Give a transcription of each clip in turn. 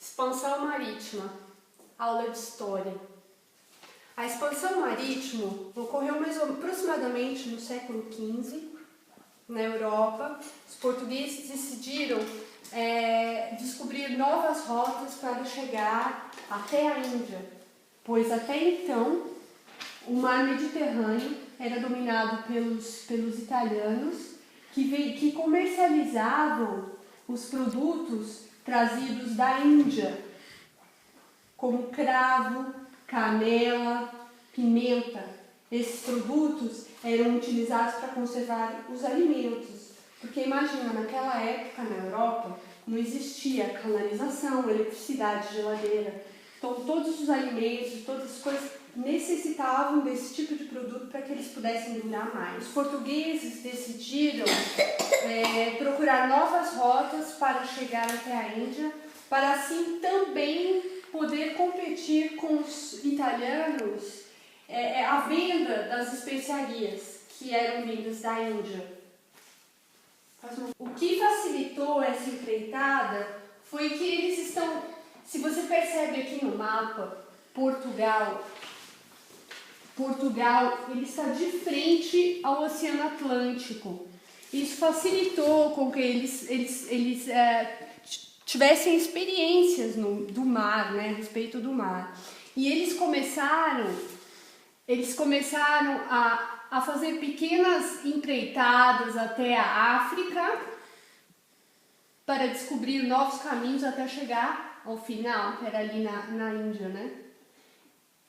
Expansão marítima, aula de história. A expansão marítima ocorreu aproximadamente no século XV, na Europa. Os portugueses decidiram descobrir novas rotas para chegar até a Índia, pois até então o mar Mediterrâneo era dominado pelos italianos que comercializavam os produtos trazidos da Índia, como cravo, canela, pimenta. Esses produtos eram utilizados para conservar os alimentos, porque imagina, naquela época na Europa não existia canalização, eletricidade, geladeira. Então todos os alimentos, todas as coisas necessitavam desse tipo de produto para que eles pudessem durar mais. Os portugueses decidiram procurar novas rotas para chegar até a Índia, para assim também poder competir com os italianos a venda das especiarias que eram vindas da Índia. O que facilitou essa empreitada foi que eles estão, se você percebe aqui no mapa, Portugal ele está de frente ao Oceano Atlântico. Isso facilitou com que eles tivessem experiências do mar, né, a respeito do mar. E eles começaram a fazer pequenas empreitadas até a África para descobrir novos caminhos até chegar ao final, que era ali na Índia, né?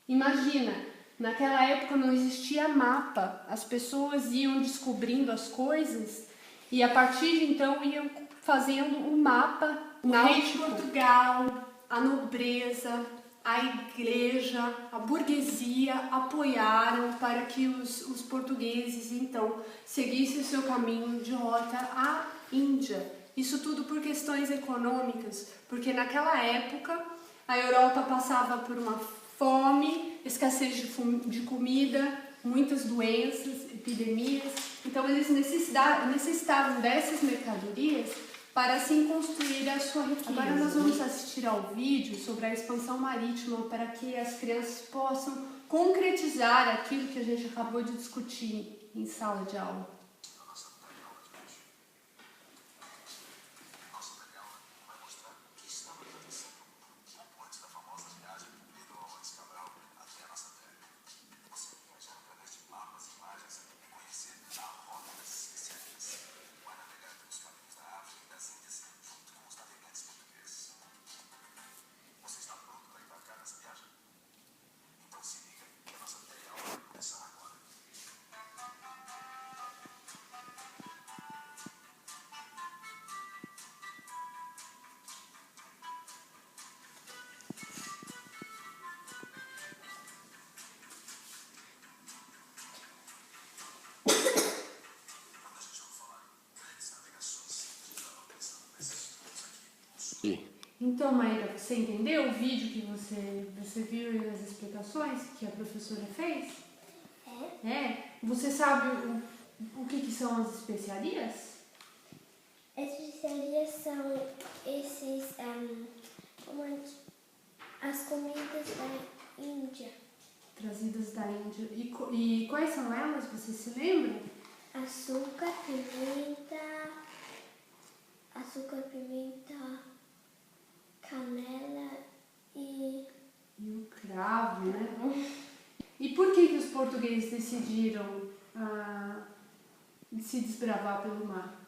Imagina, naquela época não existia mapa, as pessoas iam descobrindo as coisas e a partir de então iam fazendo um mapa. O rei de Portugal, a nobreza, a igreja, a burguesia apoiaram para que os portugueses então seguissem o seu caminho de rota à Índia. Isso tudo por questões econômicas, porque naquela época a Europa passava por uma fome, escassez de comida, muitas doenças, epidemias. Então eles necessitavam dessas mercadorias para assim construir a sua riqueza. Agora nós vamos assistir ao vídeo sobre a expansão marítima para que as crianças possam concretizar aquilo que a gente acabou de discutir em sala de aula. Então, Maíra, você entendeu o vídeo que você viu e as explicações que a professora fez? Você sabe o que são as especiarias? As especiarias são as comidas da Índia. Trazidas da Índia. E quais são elas? Você se lembra? Açúcar, pimenta, canela e o cravo, né? E por que os portugueses decidiram se desbravar pelo mar?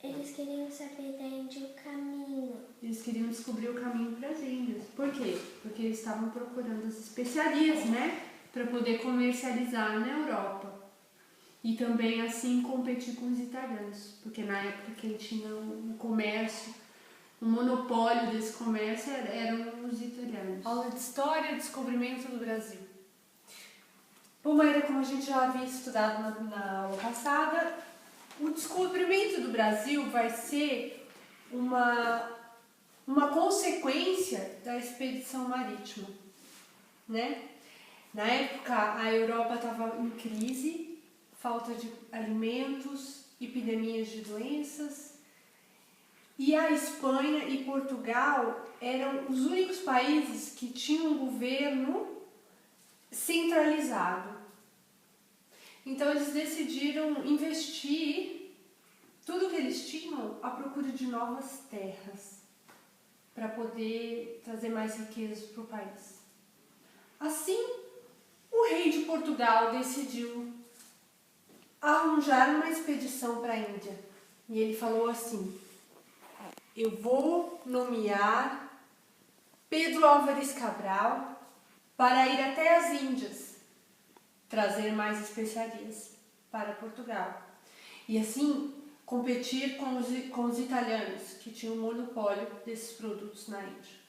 Eles queriam saber da Índia o caminho. Eles queriam descobrir o caminho para as Índias. Por quê? Porque eles estavam procurando as especiarias, né? Para poder comercializar na Europa. E também assim competir com os italianos. Porque na época quem tinha o comércio, o monopólio desse comércio eram os italianos. Aula de História e Descobrimento do Brasil. Bom, Maíra, como a gente já havia estudado na aula passada, o descobrimento do Brasil vai ser uma consequência da expedição marítima, né? Na época, a Europa estava em crise, falta de alimentos, epidemias de doenças, E a Espanha e Portugal eram os únicos países que tinham um governo centralizado. Então eles decidiram investir tudo que eles tinham à procura de novas terras para poder trazer mais riquezas para o país. Assim, o rei de Portugal decidiu arranjar uma expedição para a Índia. E ele falou assim: eu vou nomear Pedro Álvares Cabral para ir até as Índias, trazer mais especiarias para Portugal. E assim, competir com os italianos, que tinham um monopólio desses produtos na Índia.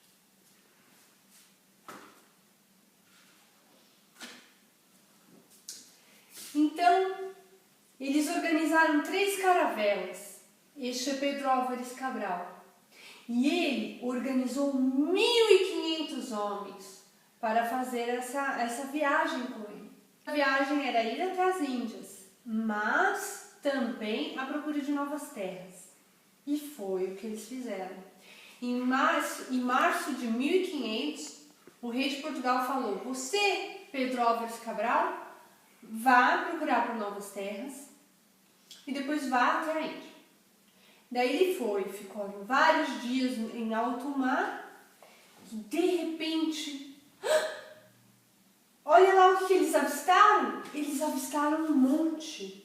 Então, eles organizaram 3 caravelas. Este é Pedro Álvares Cabral. E ele organizou 1.500 homens para fazer essa viagem com ele. A viagem era ir até as Índias, mas também à procura de novas terras. E foi o que eles fizeram. Em março de 1500, o rei de Portugal falou: você, Pedro Álvares Cabral, vá procurar por novas terras e depois vá até a Índia. Daí ele foi, ficou vários dias em alto mar e de repente, olha lá o que eles avistaram. Eles avistaram um monte.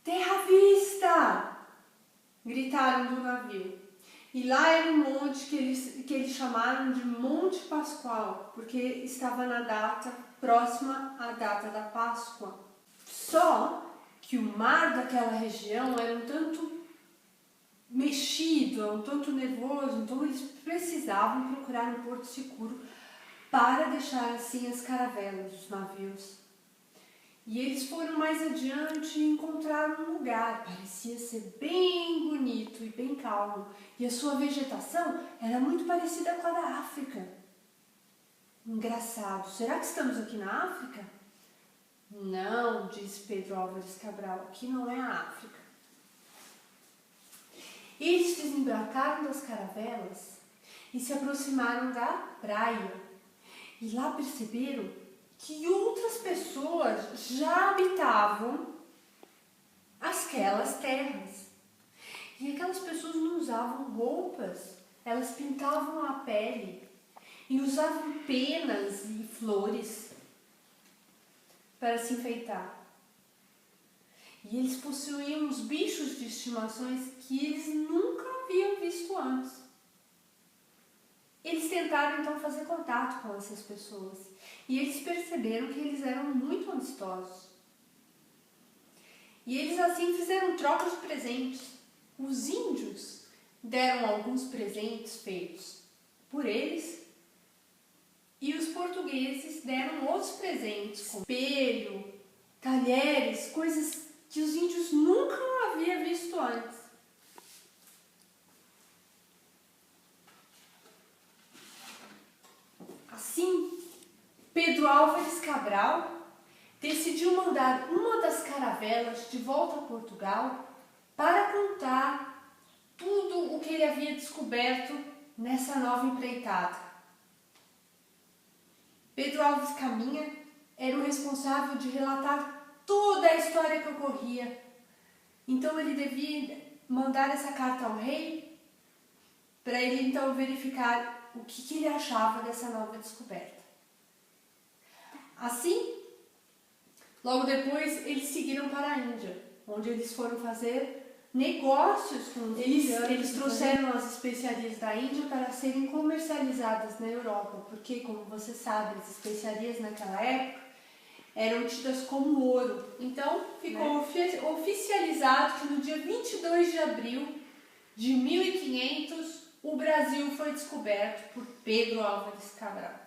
Terra à vista! Gritaram do navio. E lá era um monte que eles chamaram de Monte Pascoal, porque estava na data próxima à data da Páscoa. Só que o mar daquela região era um tanto mexido, um tanto nervoso, então eles precisavam procurar um porto seguro para deixar assim as caravelas, os navios. E eles foram mais adiante e encontraram um lugar, parecia ser bem bonito e bem calmo, e a sua vegetação era muito parecida com a da África. Engraçado, será que estamos aqui na África? Não, disse Pedro Álvares Cabral, aqui não é a África. Eles desembarcaram das caravelas e se aproximaram da praia. E lá perceberam que outras pessoas já habitavam aquelas terras. E aquelas pessoas não usavam roupas, elas pintavam a pele e usavam penas e flores para se enfeitar. E eles possuíam uns bichos de estimações que eles nunca haviam visto antes. Eles tentaram então fazer contato com essas pessoas e eles perceberam que eles eram muito amistosos. E eles assim fizeram troca de presentes. Os índios deram alguns presentes feitos por eles e os portugueses deram outros presentes, como espelho, talheres, coisas que os índios nunca haviam visto antes. Assim, Pedro Álvares Cabral decidiu mandar uma das caravelas de volta a Portugal para contar tudo o que ele havia descoberto nessa nova empreitada. Pedro Álvares Caminha era o responsável de relatar toda a história que ocorria. Então ele devia mandar essa carta ao rei para ele então verificar o que ele achava dessa nova descoberta. Assim, logo depois eles seguiram para a Índia, onde eles foram fazer negócios com os indianos. Eles trouxeram as especiarias da Índia para serem comercializadas na Europa, porque, como você sabe, as especiarias naquela época eram tidas como ouro. Então, ficou oficializado que no dia 22 de abril de 1500, o Brasil foi descoberto por Pedro Álvares Cabral.